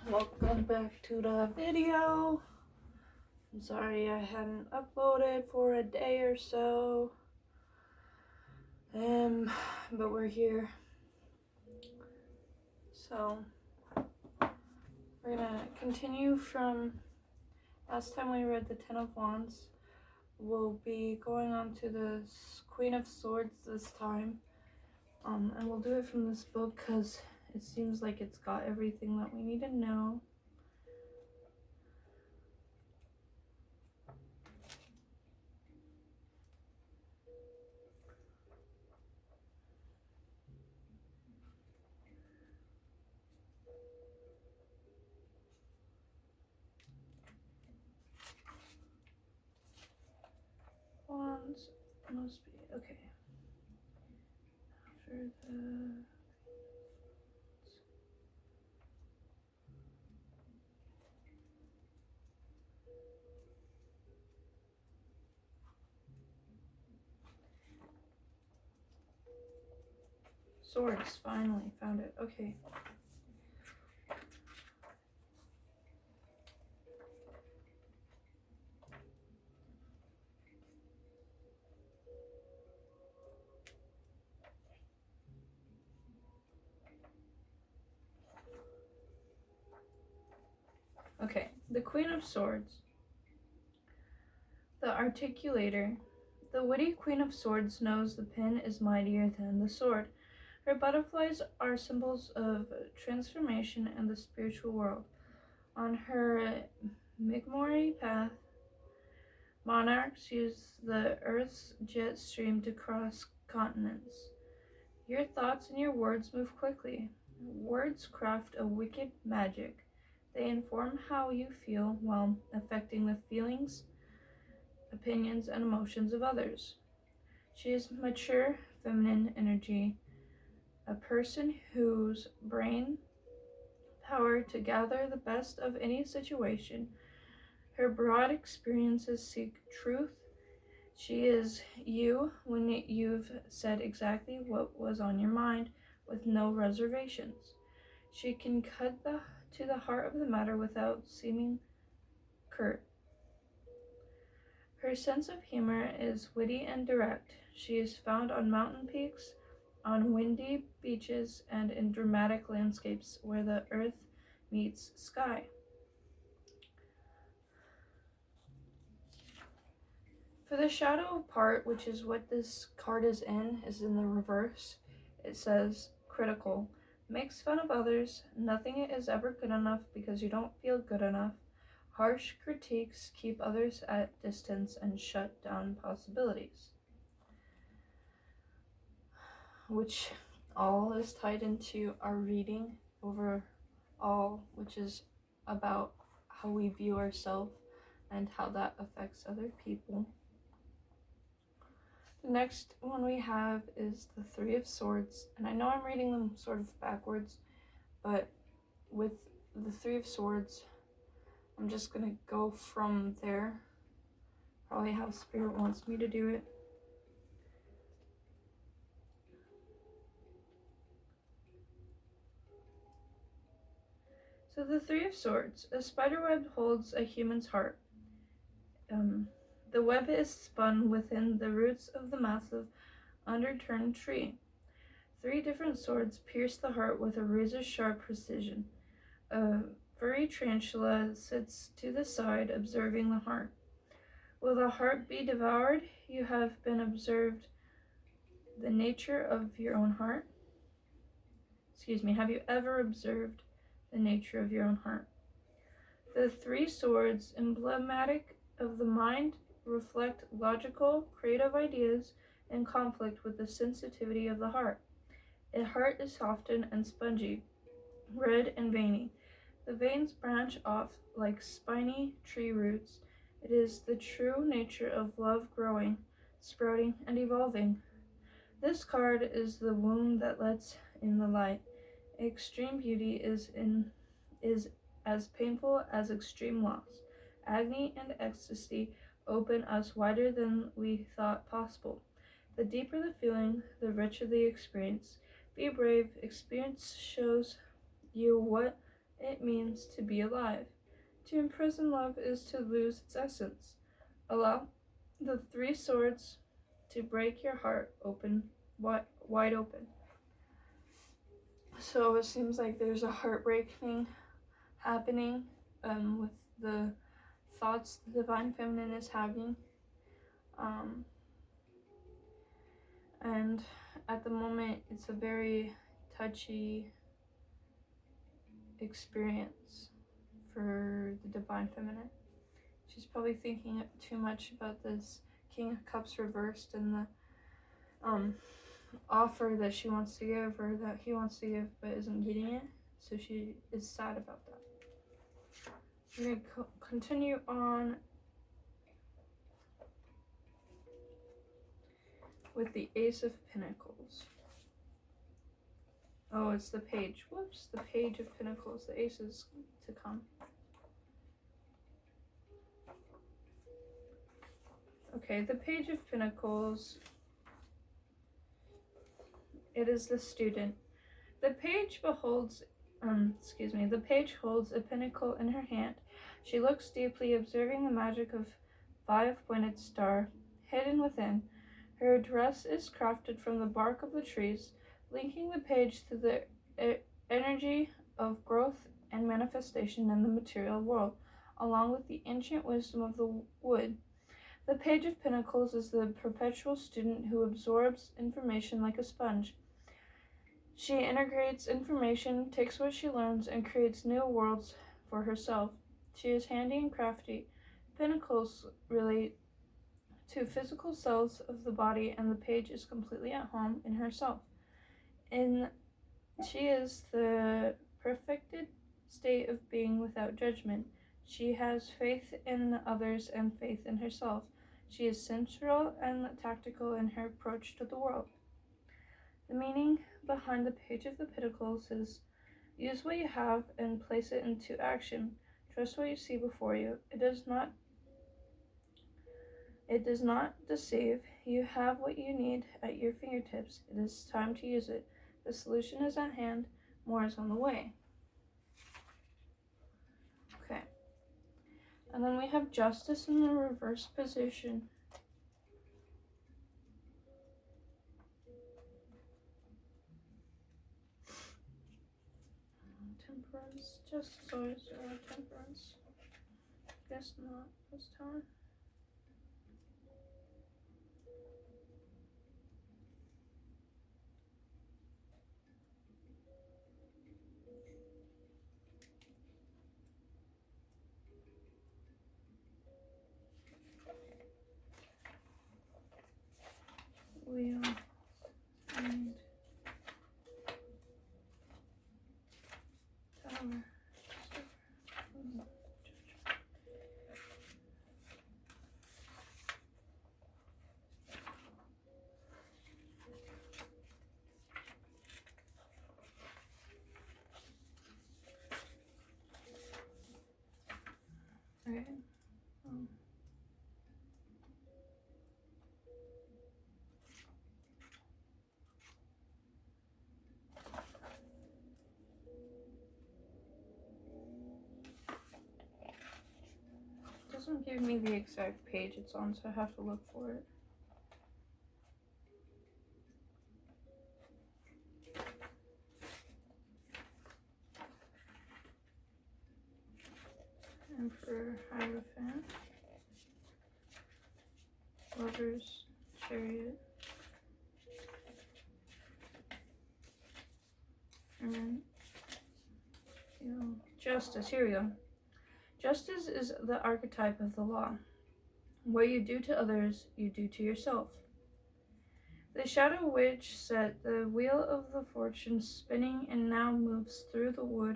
Welcome back to the video. I'm sorry I hadn't uploaded for a day or so. But we're here. So we're gonna continue from last time we read the Ten of Wands. We'll be going on to the Queen of Swords this time. And we'll do it from this book because it seems like it's got everything that we need to know. Wands must be okay. After the Swords, finally found it. Okay. Okay, the Queen of Swords. The articulator. The witty Queen of Swords knows the pen is mightier than the sword. Her butterflies are symbols of transformation and the spiritual world. On her Migmori path, monarchs use the Earth's jet stream to cross continents. Your thoughts and your words move quickly. Words craft a wicked magic. They inform how you feel while affecting the feelings, opinions, and emotions of others. She is mature, feminine energy, a person whose brain power to gather the best of any situation. Her broad experiences seek truth. She is you when you've said exactly what was on your mind with no reservations. She can cut to the heart of the matter without seeming curt. Her sense of humor is witty and direct. She is found on mountain peaks, on windy beaches, and in dramatic landscapes where the earth meets sky. For the shadow part, which is what this card is in the reverse. It says, critical. Makes fun of others. Nothing is ever good enough because you don't feel good enough. Harsh critiques keep others at distance and shut down possibilities. Which all is tied into our reading overall, which is about how we view ourselves and how that affects other people. The next one we have is the Three of Swords, and I know I'm reading them sort of backwards, but with the Three of Swords, I'm just going to go from there, probably how Spirit wants me to do it. So the Three of Swords, a spiderweb holds a human's heart. The web is spun within the roots of the massive underturned tree. 3 different swords pierce the heart with a razor-sharp precision. A furry tarantula sits to the side, observing the heart. Will the heart be devoured? You have been observed the nature of your own heart? Have you ever observed the nature of your own heart? The 3 swords, emblematic of the mind, reflect logical, creative ideas in conflict with the sensitivity of the heart. A heart is softened and spongy, red and veiny. The veins branch off like spiny tree roots. It is the true nature of love growing, sprouting, and evolving. This card is the wound that lets in the light. Extreme beauty is as painful as extreme loss. Agony and ecstasy open us wider than we thought possible. The deeper the feeling, the richer the experience. Be brave. Experience shows you what It means to be alive. To imprison love is to lose its essence. Allow the three swords to break your heart open, wide open. So it seems like there's a heartbreaking happening with the thoughts the Divine Feminine is having. And at the moment, it's a very touchy experience for the Divine Feminine. She's probably thinking too much about this King of Cups reversed and the offer that she wants to give, or that he wants to give but isn't getting it. So she is sad about that. We're going to continue on with the Ace of Pentacles. Oh, it's the Page. Whoops, the Page of Pentacles. The Ace is to come. Okay, the Page of Pentacles. It is the student. The page holds a pinnacle in her hand. She looks deeply, observing the magic of five-pointed star hidden within. Her dress is crafted from the bark of the trees, linking the page to the energy of growth and manifestation in the material world, along with the ancient wisdom of the wood. The Page of Pentacles is the perpetual student who absorbs information like a sponge. She integrates information, takes what she learns, and creates new worlds for herself. She is handy and crafty. Pentacles relate to physical cells of the body, and the page is completely at home in herself. She is the perfected state of being without judgment. She has faith in others and faith in herself. She is sensual and tactical in her approach to the world. The meaning behind the Page of the Pentacles is: use what you have and place it into action. Trust what you see before you. It does not deceive. You have what you need at your fingertips. It is time to use it. The solution is at hand. More is on the way. Okay. And then we have Justice in the reverse position. Temperance. Justice always Temperance. Guess not this time. Wheel and Tower. Okay. Doesn't give me the exact page it's on, so I have to look for it. Emperor, Hierophant, Lover's Chariot, and then Justice. Here we go. Justice is the archetype of the law. What you do to others, you do to yourself. The Shadow Witch set the wheel of the fortune spinning and now moves through the wood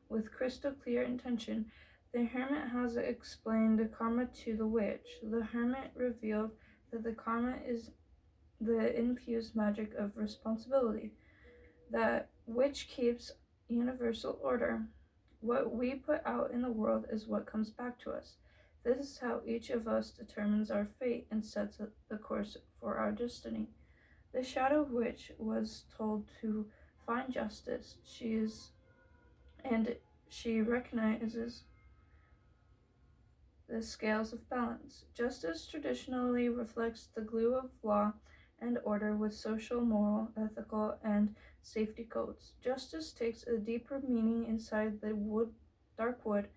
with crystal clear intention. The Hermit has explained the karma to the witch. The Hermit revealed that the karma is the infused magic of responsibility, that which keeps universal order. What we put out in the world is what comes back to us. This is how each of us determines our fate and sets the course for our destiny. The Shadow Witch was told to find justice. She is, and she recognizes the scales of balance. Justice traditionally reflects the glue of law and order with social, moral, ethical, and safety codes. Justice takes a deeper meaning inside the dark wood.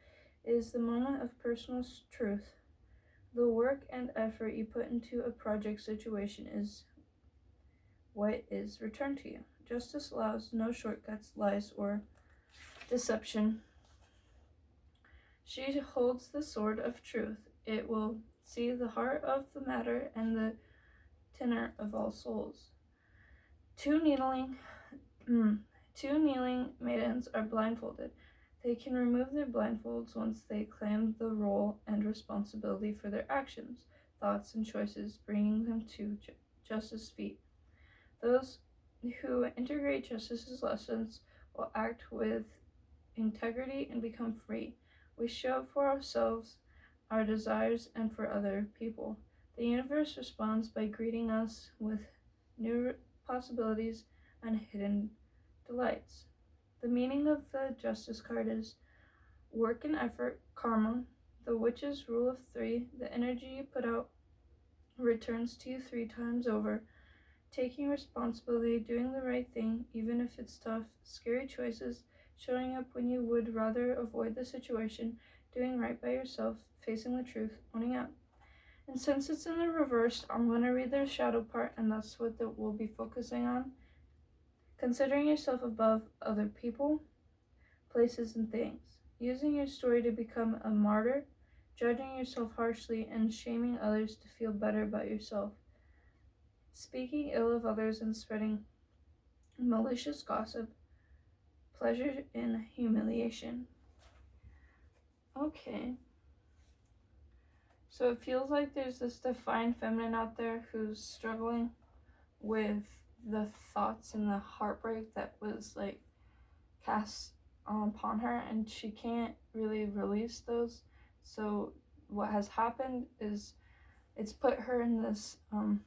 It is the moment of personal truth. The work and effort you put into a project situation is what is returned to you. Justice allows no shortcuts, lies, or deception. She holds the sword of truth. It will see the heart of the matter and the tenor of all souls. Two kneeling maidens are blindfolded. They can remove their blindfolds once they claim the role and responsibility for their actions, thoughts, and choices, bringing them to justice's feet. Those who integrate justice's lessons will act with integrity and become free. We show up for ourselves, our desires, and for other people. The universe responds by greeting us with new possibilities and hidden delights. The meaning of the Justice card is work and effort, karma, the witch's rule of 3, the energy you put out returns to you 3 times over, taking responsibility, doing the right thing, even if it's tough, scary choices, showing up when you would rather avoid the situation, doing right by yourself, facing the truth, owning up. And since it's in the reverse, I'm going to read the shadow part, and that's what we'll be focusing on. Considering yourself above other people, places, and things. Using your story to become a martyr, judging yourself harshly, and shaming others to feel better about yourself. Speaking ill of others and spreading malicious gossip, pleasure in humiliation. Okay. So it feels like there's this divine feminine out there who's struggling with the thoughts and the heartbreak that was like cast upon her, and she can't really release those. So what has happened is it's put her in this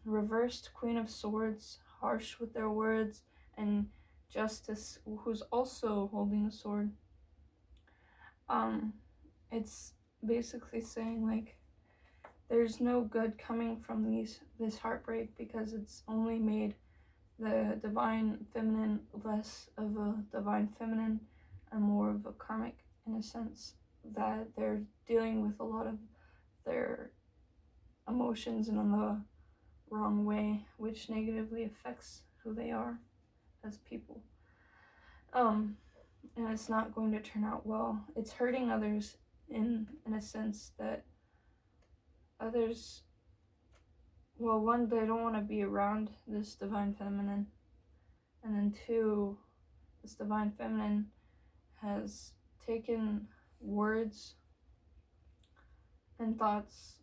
reversed Queen of Swords, harsh with their words, and Justice, who's also holding a sword. It's basically saying like there's no good coming from this heartbreak, because it's only made the divine feminine less of a divine feminine and more of a karmic, in a sense that they're dealing with a lot of their emotions in the wrong way, which negatively affects who they are as people. And it's not going to turn out well. It's hurting others in a sense that others, well, one, they don't want to be around this divine feminine, and then 2, this divine feminine has taken words and thoughts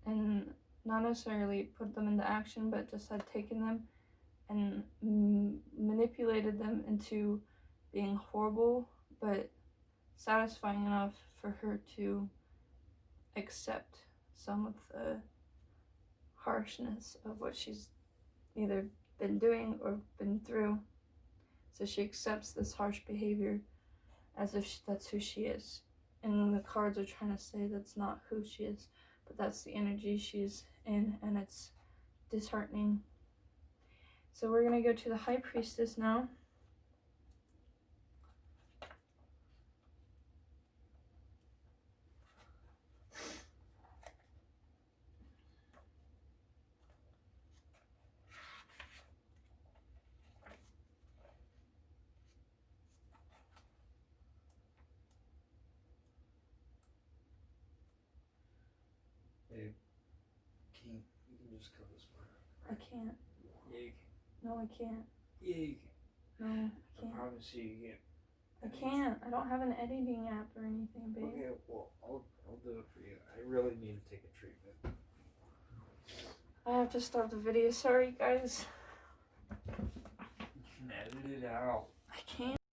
and not necessarily put them into action, but just had taken them and manipulated them into being horrible but satisfying enough for her to accept some of the harshness of what she's either been doing or been through. So she accepts this harsh behavior as if that's who she is. And the cards are trying to say that's not who she is, but that's the energy she's in, and it's disheartening. So we're going to go to the High Priestess now. Babe, you can just cut this part out. I can't. Yeah, you can. No, I can't. Yeah, you can. No, I can't. I promise you can't. I can't. I don't have an editing app or anything, babe. Okay, well, I'll do it for you. I really need to take a treatment. I have to stop the video. Sorry, guys.